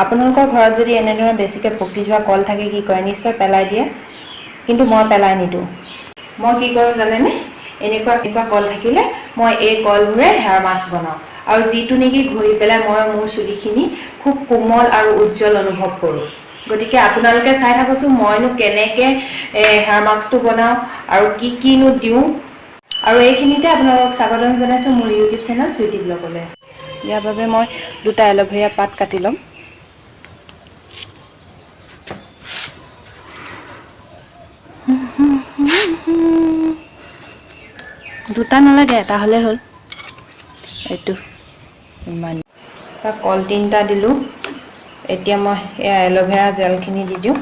আপোনালোকৰ ঘৰত যদি এনেদৰে বেছিকৈ পকি যোৱা কল থাকে কি কৰে নিশ্চয় পেলাই দিয়ে, কিন্তু মই পেলাই নিদিওঁ। মই কি কৰোঁ জানেনে, এনেকুৱা কল থাকিলে মই এই কলবোৰে হেয়াৰ মাস্ক বনাওঁ, আৰু যিটো নেকি ঘঁহি পেলাই মই মোৰ চুলিখিনি খুব কোমল আৰু উজ্জ্বল অনুভৱ কৰোঁ। গতিকে আপোনালোকে চাই থাকোঁচোন মইনো কেনেকৈ হেয়াৰ মাস্কটো বনাওঁ আৰু কিনো দিওঁ। আৰু এইখিনিতে আপোনালোকক স্বাগতম জনাইছোঁ মোৰ ইউটিউব চেনেল চুইটি ব্লগলৈ। ইয়াৰ বাবে মই 2টা এল'ভেৰা পাত কাটি ল'ম। দুটা নালাগে, এটা হ'লে হ'ল। এইটো ইমান তাক কল 3টা দিলোঁ। এতিয়া মই এয়া এল'ভেৰা জেলখিনি দি দিওঁ।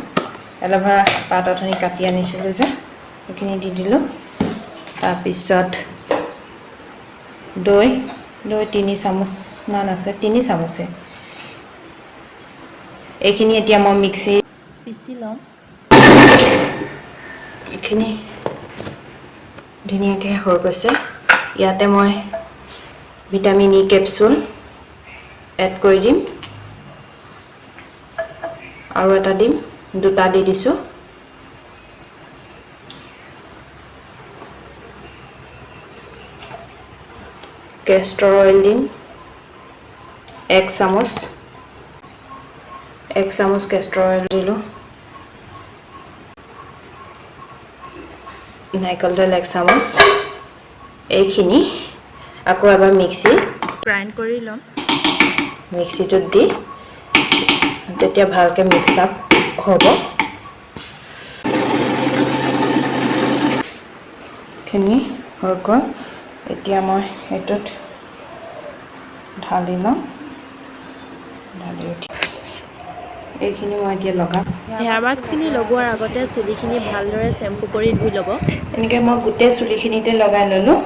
এল'ভেৰা পাত অথনি কাটি আনিছিলোঁ যে সেইখিনি দি দিলোঁ। তাৰপিছত দৈ 3 চামুচমান আছে, 3 চামুচে। এইখিনি এতিয়া মই মিক্সিত পিচি ল'ম। এইখিনি ধুনীয়াকৈ হৈ গৈছে। ইয়াতে মই ভিটামিন ই কেপচুল এড কৰি দিম, আৰু এটা দিম, 2টা দি দিছোঁ। কেষ্টৰ অইল দিম 1 চামুচ, 1 চামুচ কেষ্টৰ অইল দিলোঁ। নাৰিকল তেল 1 চামুচ। এইখিনি আকৌ এবাৰ মিক্সিত গ্ৰাইণ্ড কৰি ল'ম। মিক্সিটোত দি তেতিয়া ভালকৈ মিক্স আপ হ'ব। খিনি হৈ গ'ল। এতিয়া মই এইটোত ঢালি ল'ম। এইখিনি মই এতিয়া লগাম। হেয়াৰ মাস্কখিনি লগোৱাৰ আগতে চুলিখিনি ভালদৰে চেম্পু কৰি ধুই ল'ব। এনেকৈ মই গোটেই চুলিখিনিতে লগাই ল'লোঁ।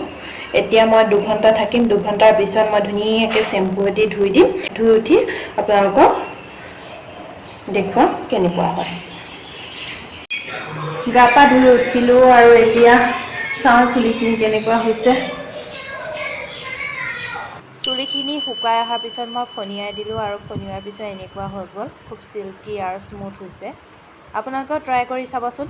এতিয়া মই 2 ঘণ্টা থাকিম। 2 ঘণ্টাৰ পিছত মই ধুনীয়াকৈ চেম্পুৱেদি ধুই দিম। ধুই উঠি আপোনালোকক দেখুৱাম কেনেকুৱা হয়। গা পা ধুই উঠিলোঁ আৰু এতিয়া চাওঁ চুলিখিনি কেনেকুৱা হৈছে। চুলিখিনি শুকাই অহাৰ পিছত মই ফণিয়াই দিলোঁ, আৰু ফণিওৱাৰ পিছত এনেকুৱা হৈ গ'ল। খুব চিল্কি আৰু স্মুথ হৈছে। আপোনালোকেও ট্ৰাই কৰি চাবচোন।